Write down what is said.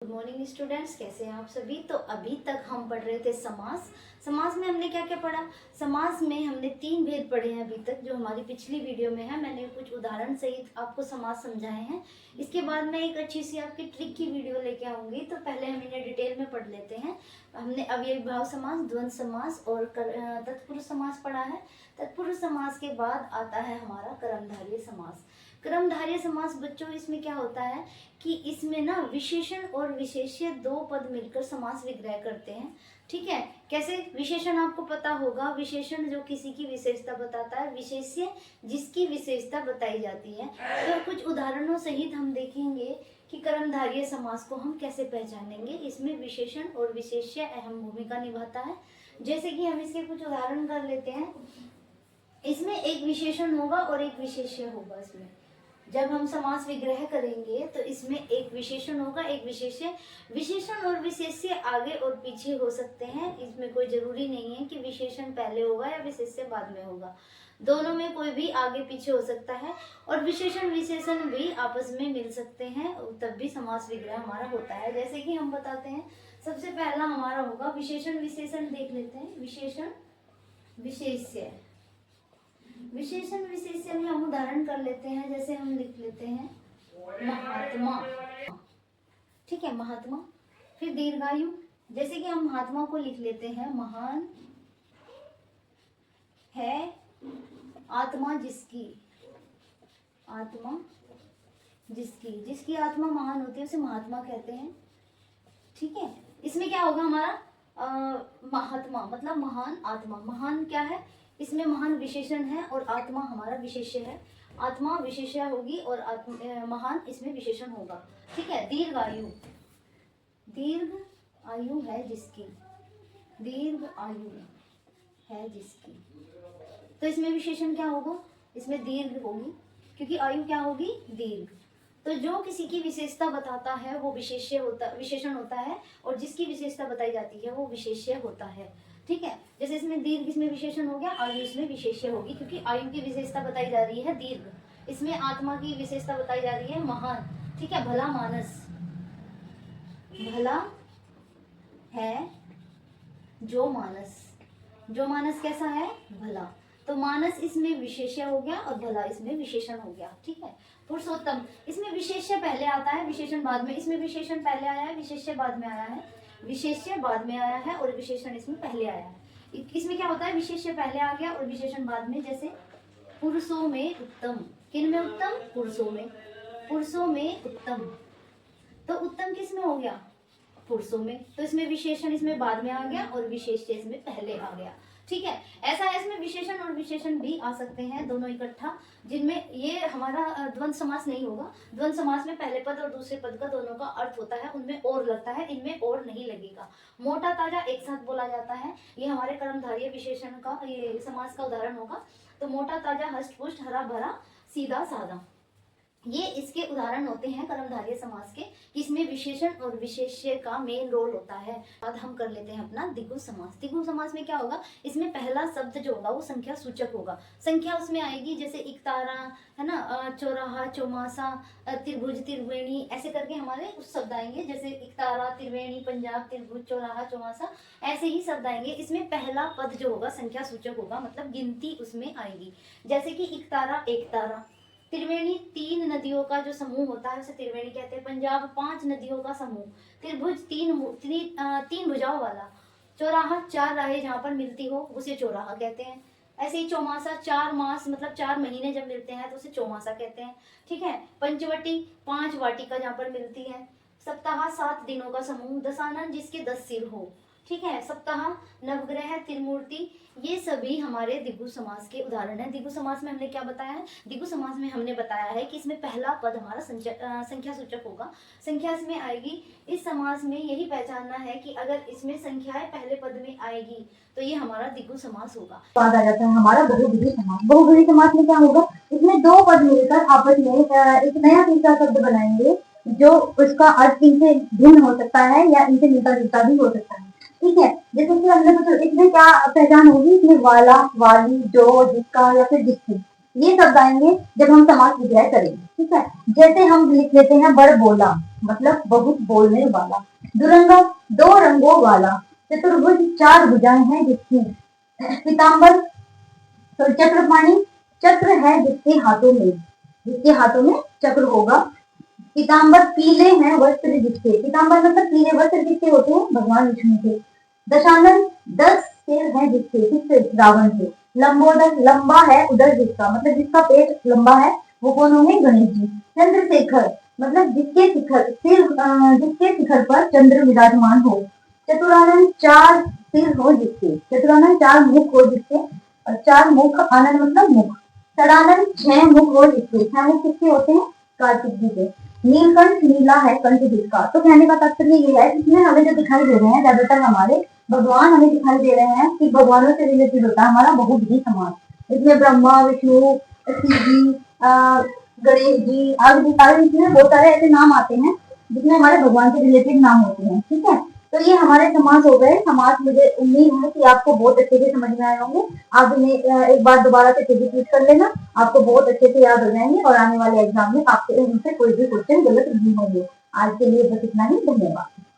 Good morning students, कैसे हैं आप सभी। तो अभी तक हम पढ़ रहे थे समास। समास में हमने क्या क्या पढ़ा। समास में हमने 3 भेद पढ़े हैं अभी तक, जो हमारी पिछली वीडियो में है। मैंने कुछ उदाहरण सहित आपको समास समझाए हैं। इसके बाद मैं एक अच्छी सी आपकी ट्रिक की वीडियो लेके आऊंगी। तो पहले हम इन्हें डिटेल में पढ़ लेते हैं। हमने अव्ययीभाव समास, द्वंद्व समास और तत्पुरुष समास पढ़ा है। तत्पुरुष समास के बाद आता है हमारा कर्मधारय समास। कर्मधारय समास बच्चों, इसमें क्या होता है कि इसमें ना विशेषण और विशेष्य 2 पद मिलकर समास विग्रह करते हैं। ठीक है, कैसे? विशेषण आपको पता होगा, विशेषण जो किसी की विशेषता बताता है, विशेष्य जिसकी विशेषता बताई जाती है। तो कुछ उदाहरणों सहित हम देखेंगे कि कर्मधारय समास को हम कैसे पहचानेंगे। इसमें विशेषण और विशेष्य अहम भूमिका निभाता है। जैसे कि हम इसके कुछ उदाहरण कर लेते हैं। इसमें एक विशेषण होगा और एक विशेष्य होगा। इसमें जब हम समास विग्रह करेंगे तो इसमें एक विशेषण होगा, एक विशेष्य। विशेषण और विशेष्य आगे और पीछे हो सकते हैं। इसमें कोई जरूरी नहीं है कि विशेषण पहले होगा या विशेष्य बाद में होगा। दोनों में कोई भी आगे पीछे हो सकता है। और विशेषण विशेषण भी आपस में मिल सकते हैं, तब भी समास विग्रह हमारा होता है। जैसे कि हम बताते हैं, सबसे पहला हमारा होगा विशेषण विशेषण। देख लेते हैं विशेषण विशेष्य। विशेषण विशेष्य में हम उदाहरण कर लेते हैं। जैसे हम लिख लेते हैं महात्मा। ठीक है, महात्मा। फिर दीर्घायु। जैसे कि हम महात्मा को लिख लेते हैं महान है आत्मा जिसकी। आत्मा जिसकी, जिसकी आत्मा महान होती है उसे महात्मा कहते हैं। ठीक है, इसमें क्या होगा हमारा महात्मा मतलब महान आत्मा। महान क्या है? इसमें महान विशेषण है और आत्मा हमारा विशेष्य है। आत्मा विशेष्य होगी और महान इसमें विशेषण होगा। ठीक है, दीर्घ आयु। दीर्घ आयु है जिसकी। दीर्घ आयु है जिसकी, तो इसमें विशेषण क्या होगा? इसमें दीर्घ होगी, क्योंकि आयु क्या होगी? दीर्घ। तो जो किसी की विशेषता बताता है वो विशेषण होता है, और जिसकी विशेषता बताई जाती है वो विशेष्य होता है। ठीक है, जैसे इसमें दीर्घ, इसमें विशेषण हो गया, आयु इसमें विशेष्य होगी, क्योंकि आयु की विशेषता बताई जा रही है दीर्घ। इसमें आत्मा की विशेषता बताई जा रही है महान। ठीक है, भला मानस। भला है जो मानस। जो मानस कैसा है? भला। तो मानस इसमें विशेष्य हो गया और भला इसमें विशेषण हो गया। ठीक है, पुरुषोत्तम। इसमें विशेष्य पहले आता है, विशेषण बाद में। इसमें विशेषण पहले आया है, विशेष्य बाद में आया है। विशेष्य बाद में आया है और विशेषण इसमें पहले आया है। इसमें क्या होता है? विशेष्य पहले आ गया और विशेषण बाद में। जैसे पुरुषों में उत्तम। किन में उत्तम? पुरुषों में। पुरुषों में उत्तम, तो उत्तम किस में हो गया? पुरुषों में। तो इसमें विशेषण इसमें बाद में आ गया और विशेष्य इसमें पहले आ गया। ठीक है, ऐसा है। इसमें विशेषण और विशेषण भी आ सकते हैं, दोनों इकट्ठा, जिनमें ये हमारा द्वंद्व समास नहीं होगा। द्वंद्व समास में पहले पद और दूसरे पद का दोनों का अर्थ होता है, उनमें और लगता है, इनमें और नहीं लगेगा। मोटा ताजा एक साथ बोला जाता है। ये हमारे कर्मधारय विशेषण का, ये समास का उदाहरण होगा। तो मोटा ताजा, हष्ट पुष्ट, हरा भरा, सीधा साधा, ये इसके उदाहरण होते हैं कर्मधारय समास के। इसमें विशेषण और विशेष्य का मेन रोल होता है। बाद हम कर लेते हैं अपना द्विगु समास। द्विगु समास में क्या होगा? इसमें पहला शब्द जो होगा वो संख्या सूचक होगा। संख्या उसमें आएगी, जैसे इकतारा है ना, चौराहा, चौमासा, त्रिभुज, त्रिवेणी, ऐसे करके हमारे उस शब्द आएंगे। जैसे इकतारा, त्रिवेणी, पंजाब, त्रिभुज, चौराहा, चौमासा, ऐसे ही शब्द आएंगे। इसमें पहला पद जो होगा संख्या सूचक होगा, मतलब गिनती उसमें आएगी। जैसे कि इकतारा एक तारा, त्रिवेणी 3 नदियों का जो समूह होता है उसे त्रिवेणी कहते हैं। पंजाब 5 नदियों का समूह। त्रिभुज 3 भुजाओं वाला। चौराहा 4 राहें जहाँ पर मिलती हो उसे चौराहा कहते हैं। ऐसे ही चौमासा 4 मास, मतलब 4 महीने जब मिलते हैं तो उसे चौमासा कहते हैं। ठीक है, पंचवटी 5 वाटिका जहाँ पर मिलती है। सप्ताह 7 दिनों का समूह। दशानन जिसके 10 सिर हो। ठीक है, सप्ताह, नवग्रह, त्रिमूर्ति, ये सभी हमारे द्विगु समास के उदाहरण हैं। द्विगु समास में हमने क्या बताया है? द्विगु समास में हमने बताया है कि इसमें पहला पद हमारा संख्या सूचक होगा। संख्या इसमें आएगी। इस समास में यही पहचानना है कि अगर इसमें संख्याएं पहले पद में आएगी तो ये हमारा द्विगु समास होगा। बात आ जाता है हमारा बहुब्रीहि समास। बहुब्रीहि समास में क्या होगा? इसमें 2 पद मिलकर आपस में एक नया तीसरा शब्द बनाएंगे, जो उसका अर्थ इनसे भिन्न हो सकता है या इनसे मिलता जुलता भी हो सकता है। ठीक है, जैसे कि हमने कुछ, इसमें क्या पहचान होगी? इसमें वाला, वाली, जो, जिसका या फिर जिसकी, ये शब्द आएंगे जब हम समास विग्रह करेंगे, ठीक है। जैसे हम लिख लेते हैं बड़ बोला, मतलब बहुत बोलने वाला। दुरंगा, दो रंगों वाला। चतुर्भुज, चार भुजाएं हैं जिसकी। पीताम्बर, तो चक्रपाणी, चक्र है जिसके हाथों में चक्र होगा। पीताम्बर, पीले हैं वस्त्र जिसके। पीताम्बर मतलब पीले वस्त्र किसके होते हैं? भगवान विष्णु के। दशानन, 10 सिर हैं जिसके, किससे? रावण के। लंबोदर, लंबा है उदर जिसका, मतलब जिसका पेट लंबा है, वो कौन होंगे? गणेश जी। चंद्रशेखर, मतलब जिसके शिखर पर चंद्र विराजमान हो। चतुरानन, 4 सिर हो जिसके। चतुरानन, 4 मुख हो जिसके, और 4 मुख, आनंद मतलब मुख। षडानन, 6 मुख हो जिसके। 6 मुख किसके होते हैं? कार्तिक जी के। नीलकंठ, नीला है कंठ जिसका। तो कहने का तात्पर्य ये है, इसमें हमें जो दिखाई दे रहे हैं ज्यादातर हमारे भगवान हमें दिखाई दे रहे हैं कि भगवानों से रिलेटेड होता है हमारा बहुब्रीही समास। इसमें ब्रह्मा, विष्णु, शिव जी, गणेश जी, आदि इसमें बहुत सारे ऐसे नाम आते हैं जिसमें हमारे भगवान से रिलेटेड नाम होते हैं, ठीक है। तो ये हमारे समास हो गए। समास मुझे उम्मीद है कि आपको बहुत अच्छे से समझ में आए होंगे। आप इन्हें एक बार दोबारा से रिपीट कर लेना, आपको बहुत अच्छे से याद हो जाएंगे और आने वाले एग्जाम में आपके उनसे कोई भी क्वेश्चन गलत नहीं होंगे। आज के लिए बस इतना ही, धन्यवाद।